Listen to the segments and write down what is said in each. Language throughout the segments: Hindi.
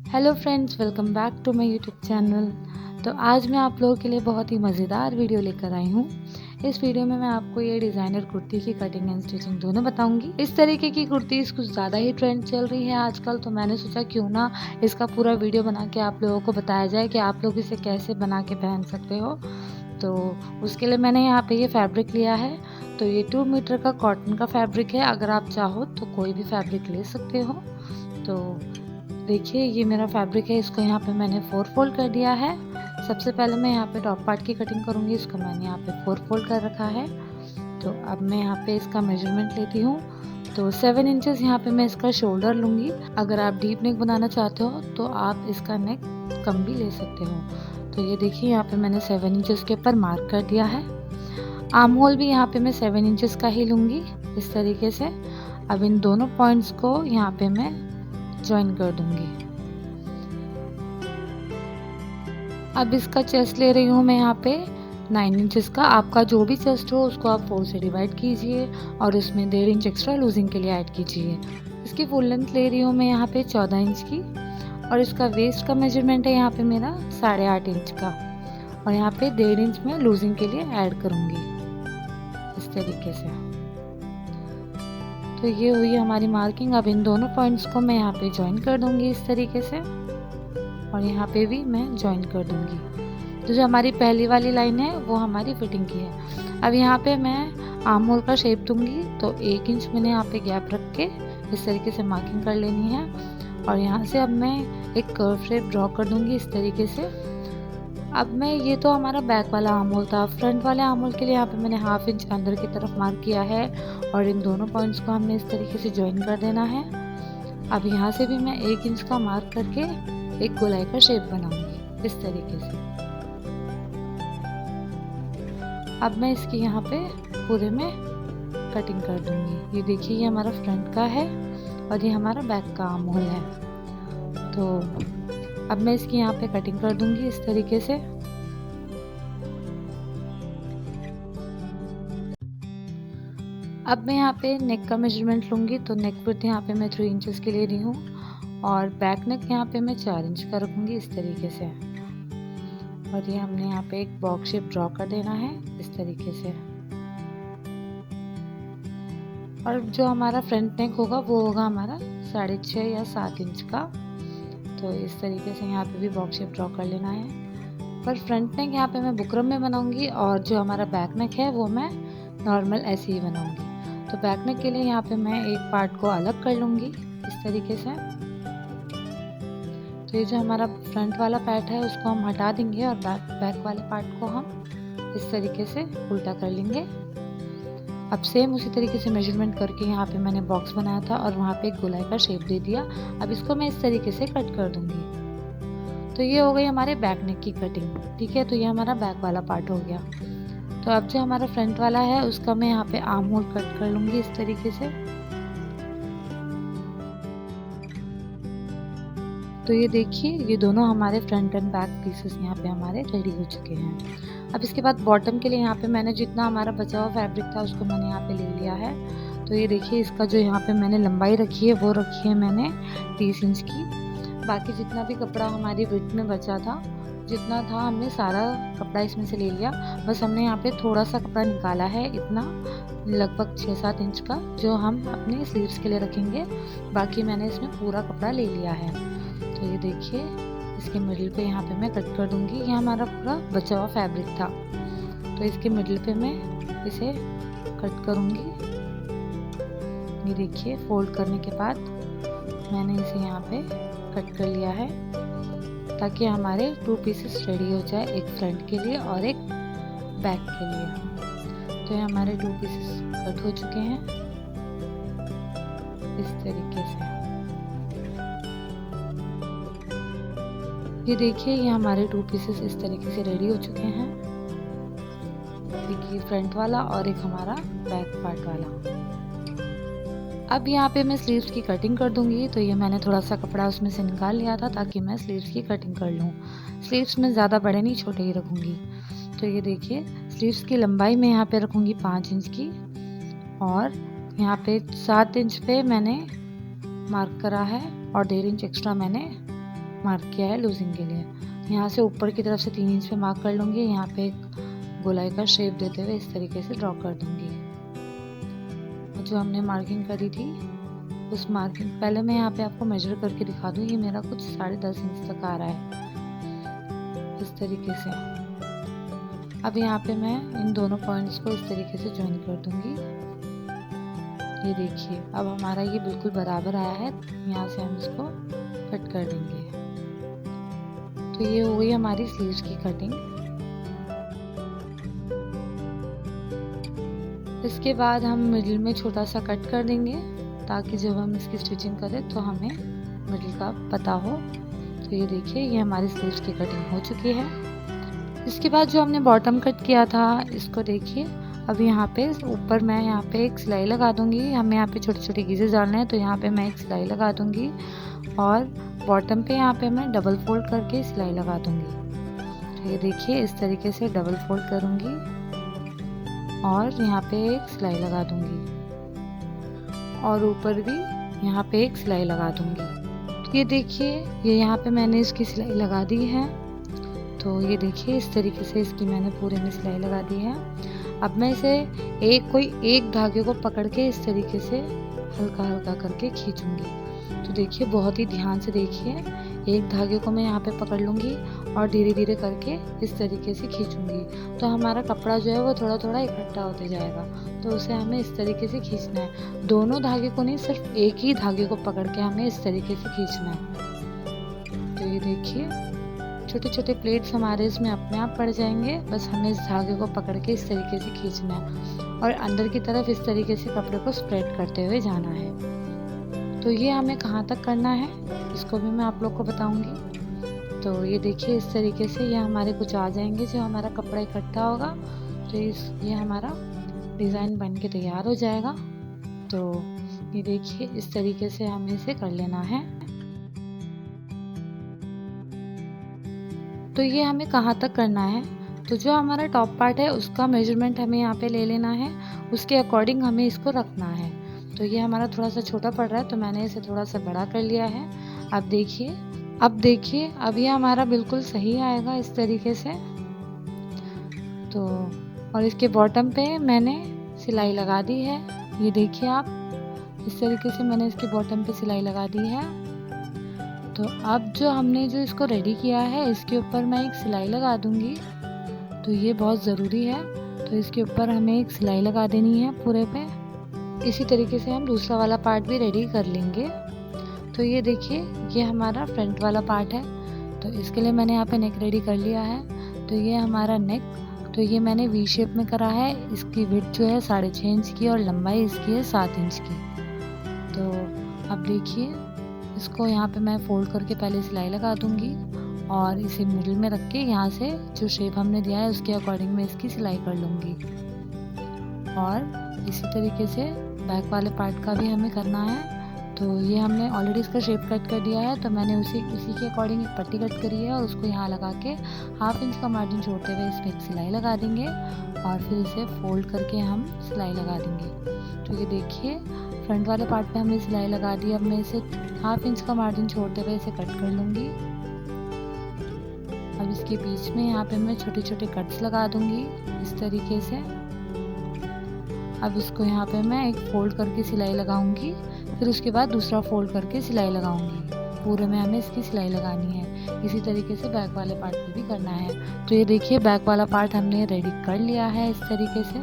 Hello friends, welcome back to my YouTube channel. तो आज मैं आप लोगों के लिए बहुत ही मज़ेदार वीडियो लेकर आई हूँ। इस वीडियो में मैं आपको ये डिज़ाइनर कुर्ती की कटिंग एंड स्टिचिंग दोनों बताऊंगी। इस तरीके की कुर्तीज़ कुछ ज़्यादा ही ट्रेंड चल रही है आजकल, तो मैंने सोचा क्यों ना इसका पूरा वीडियो बना के आप लोगों को बताया जाए कि आप लोग इसे कैसे बना के पहन सकते हो। तो उसके लिए मैंने यहाँ पे ये फैब्रिक लिया है। तो ये 2 मीटर का कॉटन का फैब्रिक है। अगर आप चाहो तो कोई भी फैब्रिक ले सकते हो। तो देखिए, ये मेरा फैब्रिक है। इसको यहाँ पे मैंने 4 फोल्ड कर दिया है। सबसे पहले मैं यहाँ पे टॉप पार्ट की कटिंग करूँगी। इसको मैंने यहाँ पे 4 फोल्ड कर रखा है। तो अब मैं यहाँ पे इसका मेजरमेंट लेती हूँ। तो 7 इंचेस यहाँ पे मैं इसका शोल्डर लूँगी। अगर आप डीप नेक बनाना चाहते हो तो आप इसका नेक कम भी ले सकते हो। तो ये देखिए, यहाँ पे मैंने 7 इंचेस के ऊपर मार्क कर दिया है। आर्म होल भी यहाँ पे मैं 7 इंचेस का ही लूँगी, इस तरीके से। अब इन दोनों पॉइंट्स को यहाँ पे मैं ज्वाइन कर दूंगी। अब इसका चेस्ट ले रही हूँ मैं यहाँ पे 9 इंचेस का। आपका जो भी चेस्ट हो उसको आप 4 से डिवाइड कीजिए और उसमें 1.5 इंच एक्स्ट्रा लूजिंग के लिए ऐड कीजिए। इसकी फुल लेंथ ले रही हूँ मैं यहाँ पे 14 इंच की, और इसका वेस्ट का मेजरमेंट है यहाँ पे मेरा 8.5 इंच का, और यहाँ पे 1.5 इंच में लूजिंग के लिए ऐड करूँगी, इस तरीके से। तो ये हुई हमारी मार्किंग। अब इन दोनों पॉइंट्स को मैं यहाँ पे ज्वाइन कर दूंगी इस तरीके से, और यहाँ पे भी मैं ज्वाइन कर दूंगी। तो जो हमारी पहली वाली लाइन है वो हमारी फिटिंग की है। अब यहाँ पे मैं आर्म होल का शेप दूंगी। तो 1 इंच मैंने यहाँ पे गैप रख के इस तरीके से मार्किंग कर लेनी है, और यहाँ से अब मैं एक कर्व शेप ड्रॉ कर दूंगी इस तरीके से। अब मैं, ये तो हमारा बैक वाला आर्म होल था। फ्रंट वाले आर्म होल के लिए यहाँ पे मैंने 1/2 इंच अंदर की तरफ मार्क किया है, और इन दोनों पॉइंट्स को हमने इस तरीके से ज्वाइन कर देना है। अब यहाँ से भी मैं 1 इंच का मार्क करके एक गोलाई का शेप बनाऊंगी इस तरीके से। अब मैं इसकी यहाँ पे पूरे में कटिंग कर दूंगी। ये देखिए, ये हमारा फ्रंट का है और ये हमारा बैक का आर्म होल है। तो अब मैं इसकी यहाँ पे कटिंग कर दूंगी इस तरीके से। अब मैं यहाँ पे नेक का मेजरमेंट लूँगी। तो नेक विड्थ यहाँ पे मैं 3 इंचेस की ले रही हूँ, और बैक नेक यहाँ पे मैं 4 इंच का रखूँगी इस तरीके से। और ये हमने यहाँ पे एक बॉक्स शेप ड्रॉ कर देना है इस तरीके से। और जो हमारा फ्रंट नेक होगा वो होगा हमारा 6.5 या 7 इंच का। तो इस तरीके से यहाँ पे भी बॉक्स शेप ड्रॉ कर लेना है। पर फ्रंट नेक यहाँ पे मैं बुकरम में बनाऊंगी, और जो हमारा बैक नेक है वो मैं नॉर्मल ऐसे ही बनाऊंगी। तो बैक नेक के लिए यहाँ पे मैं एक पार्ट को अलग कर लूँगी इस तरीके से। तो ये जो हमारा फ्रंट वाला पार्ट है उसको हम हटा देंगे, और बैक वाले पार्ट को हम इस तरीके से उल्टा कर लेंगे। अब सेम उसी तरीके से मेजरमेंट करके यहाँ पे मैंने बॉक्स बनाया था और वहाँ पे एक गोलाई का शेप दे दिया। अब इसको मैं इस तरीके से कट कर दूंगी। तो ये हो गई हमारे बैक नेक की कटिंग। ठीक है, तो ये हमारा बैक वाला पार्ट हो गया। तो अब जो हमारा फ्रंट वाला है उसका मैं यहाँ पे आर्म होल कट कर लूँगी इस तरीके से। तो ये देखिए, ये दोनों हमारे फ्रंट एंड बैक पीसेस यहाँ पे हमारे रेडी हो चुके हैं। अब इसके बाद बॉटम के लिए यहाँ पे मैंने जितना हमारा बचा हुआ फैब्रिक था उसको मैंने यहाँ पे ले लिया है। तो ये देखिए, इसका जो यहाँ पे मैंने लंबाई रखी है वो रखी है मैंने 30 इंच की। बाकी जितना भी कपड़ा हमारी विड्थ में बचा था, जितना था हमने सारा कपड़ा इसमें से ले लिया। बस हमने यहाँ पे थोड़ा सा कपड़ा निकाला है, इतना लगभग 6-7 इंच का, जो हम अपने स्लीव्स के लिए रखेंगे। बाकी मैंने इसमें पूरा कपड़ा ले लिया है। तो ये देखिए, इसके मिडिल पे यहाँ पे मैं कट कर दूंगी। ये हमारा पूरा बचा हुआ फैब्रिक था, तो इसके मिडिल पे मैं इसे कट करूंगी। ये देखिए, फोल्ड करने के बाद मैंने इसे यहाँ पे कट कर लिया है, ताकि हमारे 2 पीसेस रेडी हो जाए, एक फ्रंट के लिए और एक बैक के लिए। तो ये हमारे 2 पीसेस कट हो चुके हैं इस तरीके से। ये देखिए, ये हमारे 2 पीसेस इस तरीके से रेडी हो चुके हैं। देखिए, फ्रंट वाला और एक हमारा बैक पार्ट वाला। अब यहाँ पे मैं स्लीव्स की कटिंग कर दूंगी। तो ये मैंने थोड़ा सा कपड़ा उसमें से निकाल लिया था ताकि मैं स्लीव्स की कटिंग कर लूँ। स्लीव्स में ज़्यादा बड़े नहीं, छोटे ही रखूँगी। तो ये देखिए, स्लीव्स की लंबाई मैं यहाँ पे रखूँगी 5 इंच की, और यहाँ पे 7 इंच पे मैंने मार्क करा है, और 1.5 इंच एक्स्ट्रा मैंने मार्क किया है लूजिंग के लिए। यहाँ से ऊपर की तरफ से 3 इंच पे मार्क कर लूँगी। यहाँ पे एक गोलाई का शेप देते हुए इस तरीके से ड्रॉ कर दूँगी। जो हमने मार्किंग करी थी उस मार्किंग, पहले मैं यहाँ पे आपको मेजर करके दिखा दूँ। ये मेरा कुछ 10.5 इंच तक आ रहा है इस तरीके से। अब यहाँ पे मैं इन दोनों पॉइंट्स को इस तरीके से ज्वाइन कर दूँगी। ये देखिए अब हमारा ये बिल्कुल बराबर आया है। यहाँ से हम इसको कट कर देंगे। तो ये हो गई हमारी स्लीव्स की कटिंग। इसके बाद हम मिडिल में छोटा सा कट कर देंगे ताकि जब हम इसकी स्टिचिंग करें तो हमें मिडिल का पता हो। तो ये देखिए ये हमारी स्लीव्स की कटिंग हो चुकी है। इसके बाद जो हमने बॉटम कट किया था इसको देखिए। अब यहाँ पे ऊपर मैं यहाँ पे एक सिलाई लगा दूंगी। हमें यहाँ पे छोटे छोटे गीज़े डालने हैं तो यहाँ पे मैं एक सिलाई लगा दूंगी और बॉटम पे यहाँ पे मैं डबल फोल्ड करके सिलाई लगा दूंगी। तो ये देखिए इस तरीके से डबल फोल्ड करूंगी और यहाँ पे एक सिलाई लगा दूंगी और ऊपर भी यहाँ पे एक सिलाई लगा दूंगी। तो ये देखिए ये यहाँ पे मैंने इसकी सिलाई लगा दी है। तो ये देखिए इस तरीके से इसकी मैंने पूरे में सिलाई लगा दी है। अब मैं इसे कोई एक धागे को पकड़ के इस तरीके से हल्का हल्का करके खींचूंगी। तो देखिए बहुत ही ध्यान से देखिए, एक धागे को मैं यहाँ पे पकड़ लूँगी और धीरे धीरे करके इस तरीके से खींचूंगी। तो हमारा कपड़ा जो है वो थोड़ा थोड़ा इकट्ठा होते जाएगा। तो उसे हमें इस तरीके से खींचना है। दोनों धागे को नहीं, सिर्फ एक ही धागे को पकड़ के हमें इस तरीके से खींचना है। तो ये देखिए छोटे छोटे प्लेट्स हमारे इसमें अपने आप पड़ जाएंगे। बस हमें इस धागे को पकड़ के इस तरीके से खींचना है और अंदर की तरफ इस तरीके से कपड़े को स्प्रेड करते हुए जाना है। तो ये हमें कहाँ तक करना है इसको भी मैं आप लोग को बताऊंगी। तो ये देखिए इस तरीके से ये हमारे कुछ आ जाएंगे जो हमारा कपड़ा इकट्ठा होगा। तो ये हमारा डिज़ाइन बन के तैयार हो जाएगा। तो ये देखिए इस तरीके से हमें इसे कर लेना है। तो ये हमें कहाँ तक करना है, तो जो हमारा टॉप पार्ट है उसका मेजरमेंट हमें यहाँ पे ले लेना है। उसके अकॉर्डिंग हमें इसको रखना है। तो ये हमारा थोड़ा सा छोटा पड़ रहा है तो मैंने इसे थोड़ा सा बड़ा कर लिया है। अब देखिए अब ये हमारा बिल्कुल सही आएगा इस तरीके से। तो और इसके बॉटम पे मैंने सिलाई लगा दी है। ये देखिए आप इस तरीके से मैंने इसके बॉटम पे सिलाई लगा दी है। तो अब जो हमने जो इसको रेडी किया है इसके ऊपर मैं एक सिलाई लगा दूंगी। तो ये बहुत ज़रूरी है। तो इसके ऊपर हमें एक सिलाई लगा देनी है पूरे पे। इसी तरीके से हम दूसरा वाला पार्ट भी रेडी कर लेंगे। तो ये देखिए ये हमारा फ्रंट वाला पार्ट है। तो इसके लिए मैंने यहाँ पे नेक रेडी कर लिया है। तो ये हमारा नेक, तो ये मैंने वी शेप में करा है। इसकी विड्थ जो है 6.5 इंच की और लंबाई इसकी है 7 इंच की। तो अब देखिए इसको यहाँ पे मैं फोल्ड करके पहले सिलाई लगा दूंगी और इसे मिडिल में रख के यहाँ से जो शेप हमने दिया है उसके अकॉर्डिंग मैं इसकी सिलाई कर लूँगी। और इसी तरीके से बैक वाले पार्ट का भी हमें करना है। तो ये हमने ऑलरेडी इसका शेप कट कर दिया है तो मैंने उसी के अकॉर्डिंग एक पट्टी कट करी है और उसको यहाँ लगा के 1/2 इंच का मार्जिन छोड़ते हुए इस पर एक सिलाई लगा देंगे और फिर इसे फोल्ड करके हम सिलाई लगा देंगे। तो ये देखिए फ्रंट वाले पार्ट पे हमने सिलाई लगा दी। अब मैं इसे 1/2 इंच का मार्जिन छोड़ते हुए इसे कट कर लूँगी। अब इसके बीच में यहाँ पे मैं छोटे छोटे कट्स लगा दूँगी इस तरीके से। अब इसको यहाँ पे मैं एक फोल्ड करके सिलाई लगाऊंगी, फिर उसके बाद दूसरा फोल्ड करके सिलाई लगाऊंगी। पूरे में हमें इसकी सिलाई लगानी है। इसी तरीके से बैक वाले पार्ट पे भी करना है। तो ये देखिए बैक वाला पार्ट हमने रेडी कर लिया है इस तरीके से।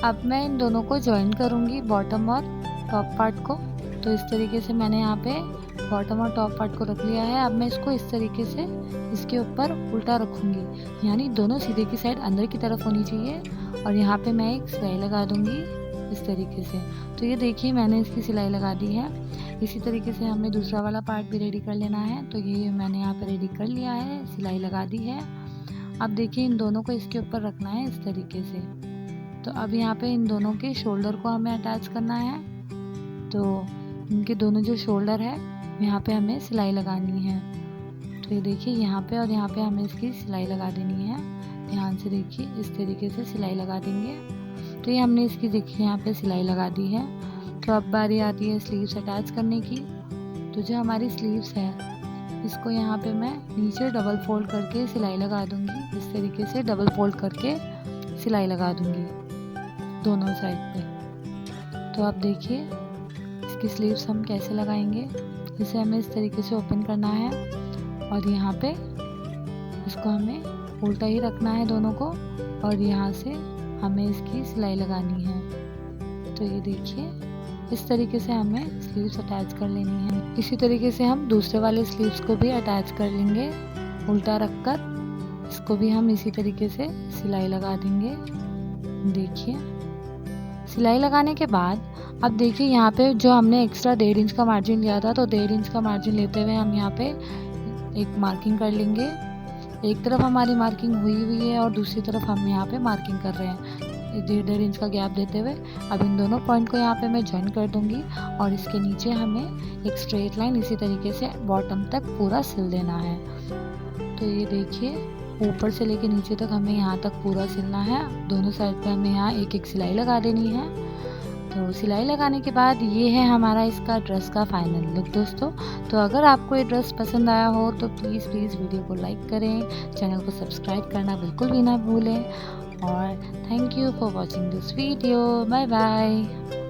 अब मैं इन दोनों को ज्वाइन करूंगी, बॉटम और टॉप पार्ट को। तो इस तरीके से मैंने यहाँ पे बॉटम और टॉप पार्ट को रख लिया है। अब मैं इसको इस तरीके से इसके ऊपर उल्टा रखूंगी, यानी दोनों सीधे की साइड अंदर की तरफ होनी चाहिए और यहाँ पे मैं एक सिलाई लगा दूंगी इस तरीके से। तो ये देखिए मैंने इसकी सिलाई लगा दी है। इसी तरीके से हमें दूसरा वाला पार्ट भी रेडी कर लेना है। तो ये मैंने यहाँ पे रेडी कर लिया है, सिलाई लगा दी है। अब देखिए इन दोनों को इसके ऊपर रखना है इस तरीके से। तो अब यहाँ पे इन दोनों के शोल्डर को हमें अटैच करना है। तो इनके दोनों जो शोल्डर है यहाँ पे हमें सिलाई लगानी है। तो ये देखिए यहाँ पे और यहाँ पे हमें इसकी सिलाई लगा देनी है। ध्यान से देखिए इस तरीके से सिलाई लगा देंगे। तो ये हमने इसकी देखिए यहाँ पे सिलाई लगा दी है। तो अब बारी आती है स्लीव्स अटैच करने की। तो जो हमारी स्लीव्स है इसको यहाँ पे मैं नीचे डबल फोल्ड करके सिलाई लगा दूँगी। इस तरीके से डबल फोल्ड करके सिलाई लगा दूँगी दोनों साइड पे। तो आप देखिए इसकी स्लीव्स हम कैसे लगाएंगे। इसे हमें इस तरीके से ओपन करना है और यहाँ पे इसको हमें उल्टा ही रखना है दोनों को, और यहाँ से हमें इसकी सिलाई लगानी है। तो ये देखिए इस तरीके से हमें स्लीव्स अटैच कर लेनी है। इसी तरीके से हम दूसरे वाले स्लीव्स को भी अटैच कर लेंगे उल्टा रखकर। इसको भी हम इसी तरीके से सिलाई लगा देंगे। देखिए सिलाई लगाने के बाद अब देखिए यहाँ पे जो हमने एक्स्ट्रा 1.5 इंच का मार्जिन लिया था, तो 1.5 इंच का मार्जिन लेते हुए हम यहाँ पे एक मार्किंग कर लेंगे। एक तरफ हमारी मार्किंग हुई है और दूसरी तरफ हम यहाँ पे मार्किंग कर रहे हैं। 1.5 इंच का गैप देते हुए अब इन दोनों पॉइंट को यहाँ पे मैं जॉइन कर दूंगी और इसके नीचे हमें एक स्ट्रेट लाइन इसी तरीके से बॉटम तक पूरा सिल देना है। तो ये देखिए ऊपर से लेके नीचे तक हमें यहाँ तक पूरा सिलना है। दोनों साइड पे हमें यहाँ एक एक सिलाई लगा देनी है। तो सिलाई लगाने के बाद ये है हमारा इसका ड्रेस का फाइनल लुक दोस्तों। तो अगर आपको ये ड्रेस पसंद आया हो तो प्लीज़ वीडियो को लाइक करें, चैनल को सब्सक्राइब करना बिल्कुल भी ना भूलें। और thank you for watching this video. Bye bye.